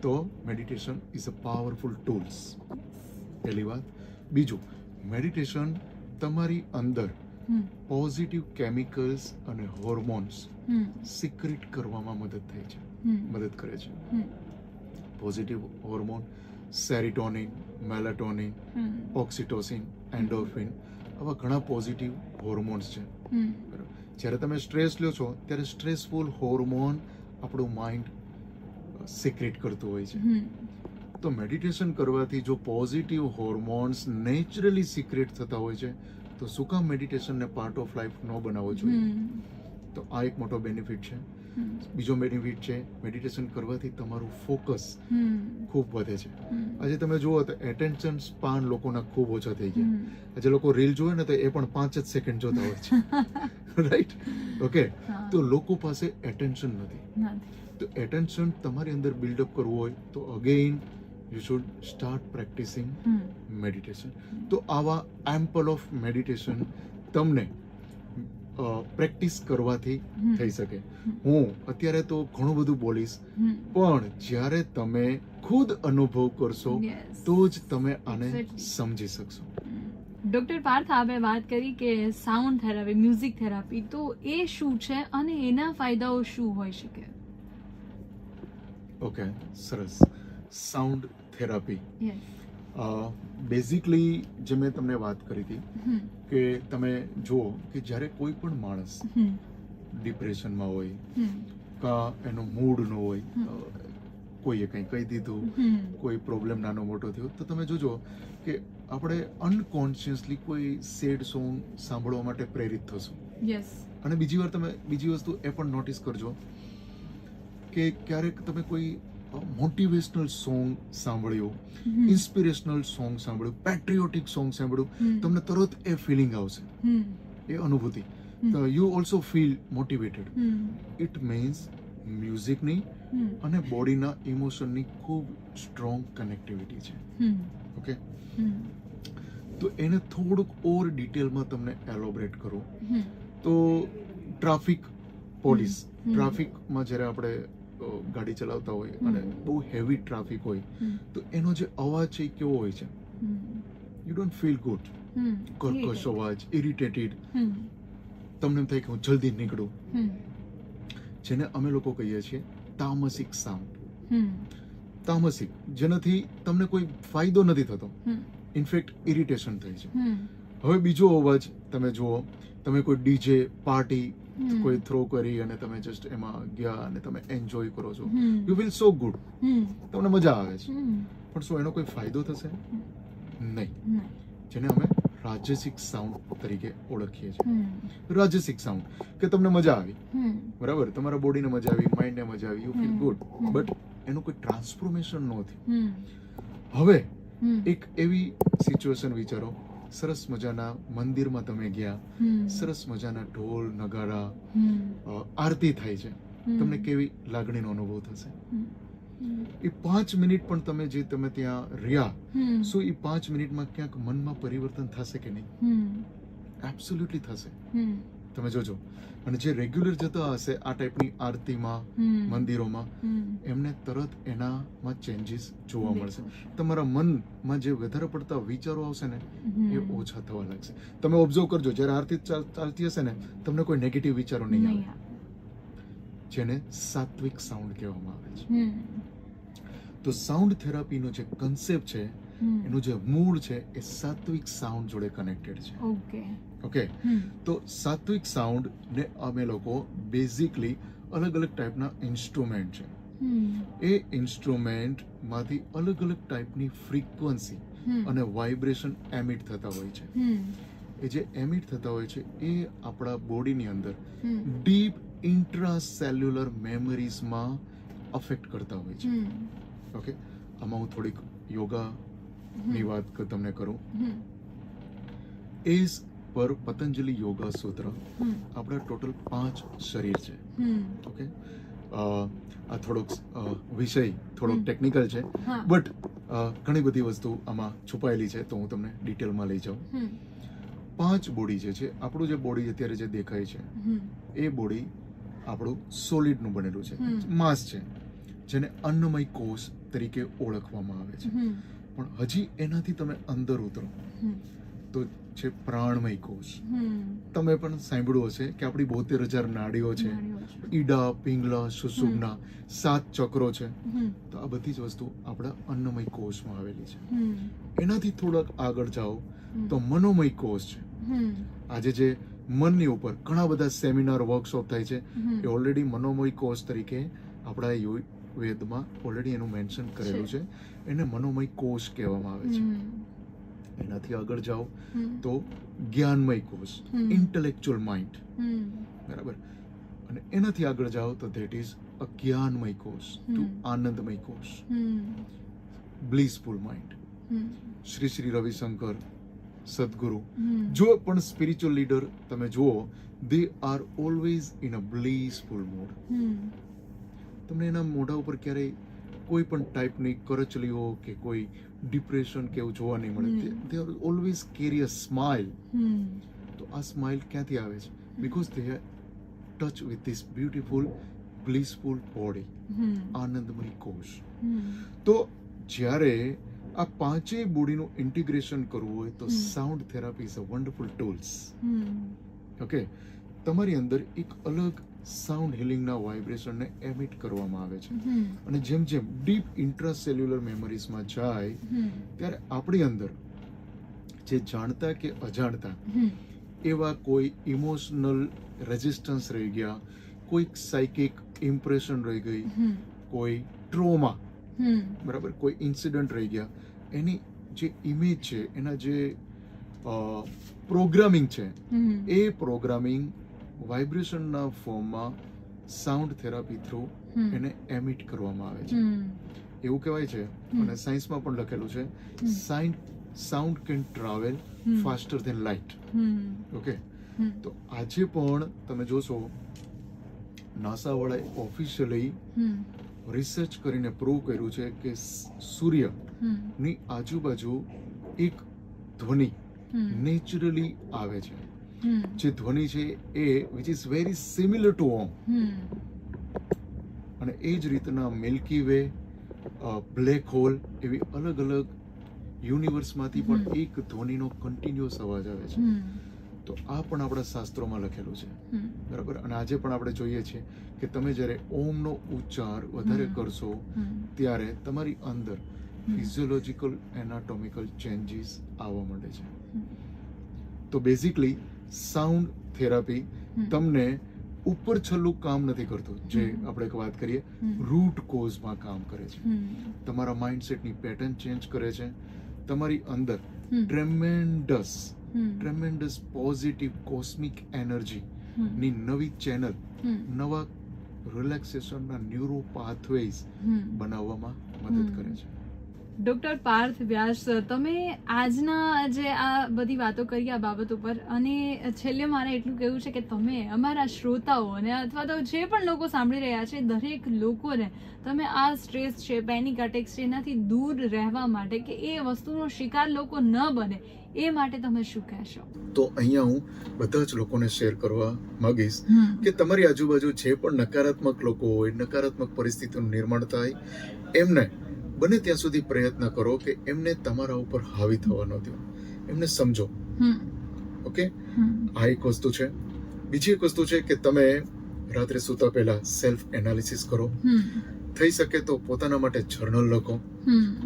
તો meditation is a powerful tools. પહેલી વાત. બીજું, મેડિટેશન તમારી અંદર પોઝિટિવ કેમિકલ્સ અને હોર્મોન્સ સિક્રેટ કરવામાં મદદ કરે છે. Positive hormone serotonin, melatonin, oxytocin, endorphin, આવા ઘણા પોઝિટિવ હોર્મોન્સ છે. જ્યારે તમે સ્ટ્રેસ લ્યો છો ત્યારે સ્ટ્રેસફુલ હોર્મોન આપણું માઇન્ડ સિક્રેટ કરતું હોય છે. તો મેડિટેશન કરવાથી જો પોઝિટિવ હોર્મોન્સ નેચરલી સિક્રેટ થતા હોય છે તો શું કામ મેડિટેશનને પાર્ટ ઓફ લાઈફ ન બનાવવો જોઈએ? તો આ એક મોટો બેનિફિટ છે. બીજો બેનિફિટ છે, મેડિટેશન કરવાથી તમારું ફોકસ ખૂબ વધે છે. આજે તમે જુઓ તો એટેન્શન સ્પાન લોકોના ખૂબ ઓછા થઈ ગયા. આજે લોકો રીલ જોવે ને તો એ પણ 5 જ સેકન્ડ જોતા હોય છે, રાઈટ? ઓકે, તો લોકો પાસે એટેન્શન નથી. તો એટેન્શન તમારી અંદર બિલ્ડઅપ કરવું હોય તો again you should start practising meditation. તો આવા એમ્પલ ઓફ મેડિટેશન તમને પ્રેક્ટિસ કરવાથી થઈ શકે. હું અત્યારે તો ઘણું બધું બોલીશ, પણ જ્યારે તમે ખુદ અનુભવ કરશો તો જ તમે આને સમજી શકશો. ડોક્ટર પાર્થ, આપણે વાત કરી કે સાઉન્ડ થેરાપી, મ્યુઝિક થેરાપી, તો એ શું છે અને એના ફાયદાઓ શું હોઈ શકે? ઓકે, સરસ. સાઉન્ડ થેરાપી બેઝિકલી જે મેં તમને વાત કરી હતી કે તમે જુઓ કે જ્યારે કોઈ પણ માણસ ડિપ્રેશનમાં હોય કા એનો મૂડ ન હોય, કોઈએ કંઈ કહી દીધું, કોઈ પ્રોબ્લેમ નાનો મોટો થયો, તો તમે જોજો કે આપણે અનકોન્શિયસલી કોઈ સેડ સોંગ સાંભળવા માટે પ્રેરિત થશું. અને બીજી વસ્તુ એ પણ નોટિસ કરજો કે ક્યારેક તમે કોઈ મોટિવેશનલ સોંગ સાંભળ્યું, ઇન્સ્પિરેશનલ સોંગ સાંભળ્યું, પેટ્રિયોટિક સોંગ સાંભળ્યું, તમને તરત એ ફિલિંગ આવશે, એ અનુભૂતિ. You also feel motivated. It means મ્યુઝિકની અને બોડીના ઇમોશનની ખૂબ સ્ટ્રોંગ કનેક્ટિવિટી છે. ઓકે, તો એને થોડુંક ઓર ડિટેલમાં તમને એલોબરેટ કરું તો ટ્રાફિકમાં જ્યારે આપણે ગાડી ચલાવતા હોય અને બહુ હેવી ટ્રાફિક હોય તો એનો જે અવાજ છે એ કેવો હોય છે? You don't feel good. કર્કશ અવાજ, ઇરિટેટેડ, તમને એમ થાય કે હું જલ્દી નીકળું, જેને અમે લોકો કહીએ છીએ તામસિક સાઉન્ડ. તામસિક, જેનાથી તમને કોઈ ફાયદો નથી થતો, ઇનફેક્ટ ઇરિટેશન થાય છે. હવે બીજો અવાજ તમે જુઓ, તમે કોઈ ડીજે પાર્ટી કોઈ થ્રો કરી અને તમે જસ્ટ એમાં ગયા અને તમે એન્જોય કરો છો, યુ ફીલ સો ગુડ, તમને મજા આવે છે, પણ શું એનો કોઈ ફાયદો થશે? નહીં. જેને અમે રાજસિક સાઉન્ડ તરીકે ઓળખીએ છીએ. રાજસિક સાઉન્ડ કે તમને મજા આવી, બરાબર, તમારા બોડીને મજા આવી, માઇન્ડને મજા આવી, યુ ફીલ ગુડ, બટ એનું કોઈ ટ્રાન્સફોર્મેશન નહોતી. હવે એક એવી સિચ્યુએશન વિચારો, સરસ મજાના મંદિરમાં તમે ગયા, સરસ મજાના ઢોલ નગારા, આરતી થાય છે, તમને કેવી લાગણીનો અનુભવ થશે? એ 5 મિનિટ પણ તમે ત્યાં રહ્યા, શું એ 5 મિનિટમાં ક્યાંક મનમાં પરિવર્તન થશે કે નહીં? એબ્સોલ્યુટલી થશે. તમે જોજો. અને જે રેગ્યુલર જતા હશે આ ટાઈપની આરતીમાં, મંદિરોમાં, એમને તરત એનામાં ચેન્જીસ જોવા મળશે. તમારા મનમાં જે વધારે પડતા વિચારો આવશે ને એ ઓછા થવા લાગશે. તમે ઓબ્ઝર્વ કરજો, જ્યારે આરતી ચાલતી હશે ને તમને કોઈ નેગેટિવ વિચારો નહીં આવે, જેને સાત્વિક સાઉન્ડ કહેવામાં આવે છે. તો સાઉન્ડ થેરાપીનો જે કન્સેપ્ટ છે, એનું જે મૂળ છે એ સાત્વિક સાઉન્ડ જોડે કનેક્ટેડ છે. ઓકે, તો સાત્વિક સાઉન્ડ ને અમે લોકો બેઝિકલી અલગ અલગ ટાઈપના ઇન્સ્ટ્રુમેન્ટ છે. એ ઇન્સ્ટ્રુમેન્ટમાંથી અલગ અલગ ટાઈપની ફ્રીક્વન્સી અને વાઇબ્રેશન એમિટ થતા હોય છે. એ જે એમિટ થતા હોય છે એ આપણા બોડીની અંદર ડીપ ઇન્ટ્રાસેલ્યુલર મેમરીઝમાં અફેક્ટ કરતા હોય છે. ઓકે, આમાં હું થોડીક યોગાની વાત તમને કરું. એઝ પર પતંજલિ યોગા સૂત્ર આપણા ટોટલ 5 શરીર છે. ઓકે, આ થોડોક વિષય થોડોક ટેકનિકલ છે, બટ ઘણી બધી વસ્તુ આમાં છુપાયેલી છે, તો હું તમને ડિટેલમાં લઈ જાઉં. 5 બોડી જે છે, આપણું જે બોડી અત્યારે જે દેખાય છે એ બોડી આપણું સોલિડનું બનેલું છે, માસ છે, જેને અન્નમય કોષ તરીકે ઓળખવામાં આવે છે. પણ હજી એનાથી તમે અંદર ઉતરો તો છે પ્રાણમય કોષ. તમે પણ સાંભળ્યું હશે કે આપણી 72,000 નાડીઓ છે, ઈડા, પિંગલા, સુષુમ્ના, 7 ચક્રો છે. તો આ બધી જ વસ્તુ આપણા અન્નમય કોષમાં આવેલી છે. એનાથી થોડાક આગળ જાઓ તો મનોમય કોષ છે. આજે જે મનની ઉપર ઘણા બધા સેમિનાર, વર્કશોપ થાય છે, એ ઓલરેડી મનોમય કોષ તરીકે આપણા વેદમાં ઓલરેડી એનું મેન્શન કરેલું છે. એને મનોમય કોષ કહેવામાં આવે છે. એનાથી આગળ જાઓ તો જ્ઞાનમય કોષ, ઇન્ટેલેક્ચ્યુઅલ માઇન્ડ, બરાબર. અને એનાથી આગળ જાઓ તો ધેટ ઇઝ અજ્ઞાનમય કોષ ટુ આનંદમય કોષ, બ્લિસફુલ માઇન્ડ. શ્રી શ્રી રવિશંકર સદગુરુ, જો પણ સ્પિરિચ્યુઅલ લીડર તમે જુઓ, they are always in a blissful mood. તમને એના મોઢા ઉપર ક્યારેય કોઈ પણ ટાઈપની કરચલીઓ કે કોઈ ડિપ્રેશન કે એવું જોવા નહીં મળે. They are always carry a smile. તો આ સ્માઇલ ક્યાંથી આવે છે? Because they are touch with this beautiful blissful body, આનંદમય કોષ. તો જ્યારે આ 5 બોડીનું ઇન્ટિગ્રેશન કરવું હોય તો sound therapy is a wonderful tools. Okay, તમારી અંદર એક અલગ સાઉન્ડ હિલિંગના વાઇબ્રેશનને એમિટ કરવામાં આવે છે. અને જેમ જેમ ડીપ ઇન્ટ્રાસેલ્યુલર મેમરીઝમાં જાય ત્યારે આપણી અંદર જે જાણતા કે અજાણતા એવા કોઈ ઇમોશનલ રેઝિસ્ટન્સ રહી ગયા, કોઈ સાયકિક ઇમ્પ્રેશન રહી ગઈ, કોઈ ટ્રોમા, બરાબર, કોઈ ઇન્સિડન્ટ રહી ગયા, એની જે ઇમેજ છે, એના જે પ્રોગ્રામિંગ છે, એ પ્રોગ્રામિંગ વાઇબ્રેશનના ફોર્મમાં સાઉન્ડ થેરાપી થ્રુ એને એમિટ કરવામાં આવે છે. એવું કહેવાય છે અને સાયન્સમાં પણ લખેલું છે, sound can travel faster than light. Okay, તો આજે પણ તમે જોશો નાસા વાળાએ ઓફિશિયલી રિસર્ચ કરીને પ્રૂવ કર્યું છે કે સૂર્યની આજુબાજુ એક ધ્વનિ નેચરલી આવે છે. જે ધ્વનિ છે એ which is very similar to Om. અને એ જ રીતના મિલ્કી વે, બ્લેક હોલ, એવી અલગ અલગ યુનિવર્સમાંથી પણ એક ધ્વનિનો કન્ટિન્યુઅસ અવાજ આવે છે. તો આ પણ આપણા શાસ્ત્રોમાં લખેલું છે, બરાબર. અને આજે પણ આપણે જોઈએ છીએ કે તમે જ્યારે ઓમનો ઉચ્ચાર વધારે કરશો ત્યારે તમારી અંદર ફિઝિયોલોજીકલ, એનાટોમિકલ ચેન્જીસ આવવા માંડે છે. તો બેઝિકલી સાઉન્ડ થેરાપી તમને ઉપર છલ્લું કામ નથી કરતું, જે આપણે વાત કરીએ રૂટ કોઝમાં કામ કરે છે. તમારા માઇન્ડસેટની પેટર્ન ચેન્જ કરે છે. તમારી અંદર ટ્રેમેન્ડસ પોઝિટિવ કોસ્મિક એનર્જી ની નવી ચેનલ, નવા રિલેક્સેશનના ન્યુરો પાથવેઝ બનાવવામાં મદદ કરે છે. ડોક્ટર પાર્થ વ્યાસ, તમે આજના જે આ બધી વાતો કરી આ બાબત ઉપર, અને છેલ્લે મારે એટલું કહેવું છે કે તમે અમારા શ્રોતાઓને અથવા તો જે પણ લોકો સાંભળી રહ્યા છે, દરેક લોકોને તમે આ સ્ટ્રેસ છે, પેનિક અટેક્સ છે, એનાથી દૂર રહેવા માટે, કે એ વસ્તુનો શિકાર લોકો ન બને, એ માટે તમે શું કહેશો? તો અહીંયા હું બધા જ લોકોને શેર કરવા માંગીશ કે તમારી આજુબાજુ જે પણ નકારાત્મક લોકો હોય, નકારાત્મક પરિસ્થિતિનું નિર્માણ થાય, એમને બને ત્યાં સુધી પ્રયત્ન કરો કે એમને તમારા ઉપર હાવી થવા ન દો, એમને સમજો. ઓકે, આ એક વસ્તુ છે. બીજી એક વસ્તુ છે કે તમે રાત્રે સૂતા પહેલા સેલ્ફ એનાલિસિસ કરો. થઈ શકે તો પોતાના માટે જર્નલ લખો.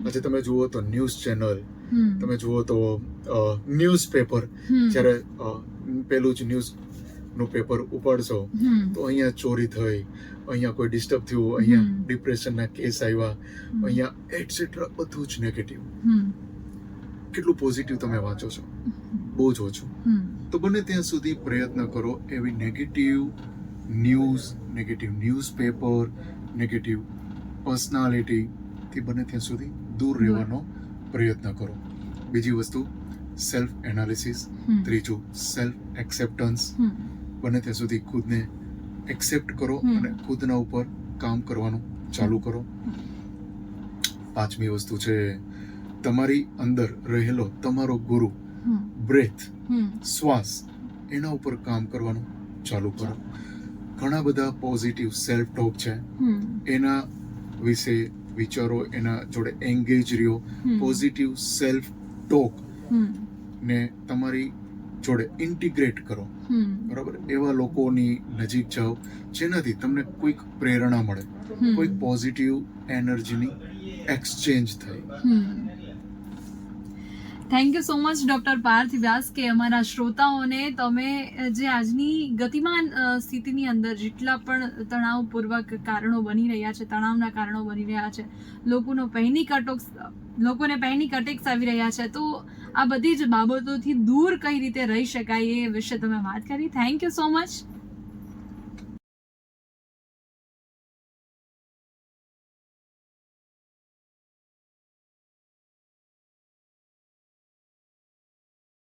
આજે તમે જુઓ તો ન્યૂઝ ચેનલ, તમે જુઓ તો ન્યૂઝપેપર, જ્યારે પેલું જ ન્યૂઝ નું પેપર ઉપાડશો તો અહીંયા ચોરી થઈ, અહીંયા કોઈ ડિસ્ટર્બ થયું, અહીંયા ડિપ્રેશનના કેસ આવ્યા, અહીંયા એટસેટ્રા, બધું જ નેગેટિવ. કેટલું પોઝિટિવ તમે વાંચો છો? બહુ જ ઓછું. તો બને ત્યાં સુધી પ્રયત્ન કરો એવી નેગેટિવ ન્યૂઝપેપર, નેગેટિવ પર્સનાલિટીથી બને ત્યાં સુધી દૂર રહેવાનો પ્રયત્ન કરો. બીજી વસ્તુ સેલ્ફ એનાલિસિસ. ત્રીજું સેલ્ફ એક્સેપ્ટન્સ. બને ત્યાં સુધી ખુદને એક્સેપ્ટ કરો અને ખુદના ઉપર કામ કરવાનું ચાલુ કરો. પાંચમી વસ્તુ છે તમારી અંદર રહેલો તમારો ગુરુ, બ્રેથ, શ્વાસ, એના ઉપર કામ કરવાનું ચાલુ કરો. ઘણા બધા પોઝિટિવ સેલ્ફ ટોક છે, એના વિશે વિચારો, એના જોડે એન્ગેજ રહ્યો. પોઝિટિવ સેલ્ફ ટોક ને તમારી જોડે ઇન્ટિગ્રેટ કરો. બરાબર? એવા લોકોની નજીક જાઓ જેનાથી તમને કોઈક પ્રેરણા મળે, કોઈક પોઝિટિવ એનર્જીની એક્સચેન્જ થાય. Thank you so much doctor Parth Vyas કે અમારા શ્રોતાઓને તમે જે આજની ગતિમાન સ્થિતિની અંદર જેટલા પણ તણાવપૂર્વક કારણો બની રહ્યા છે, તણાવના કારણો બની રહ્યા છે, લોકોને પેનિક અટેક્સ આવી રહ્યા છે, તો આ બધી જ બાબતોથી દૂર કઈ રીતે રહી શકાય એ વિશે તમે વાત કરી. Thank you so much.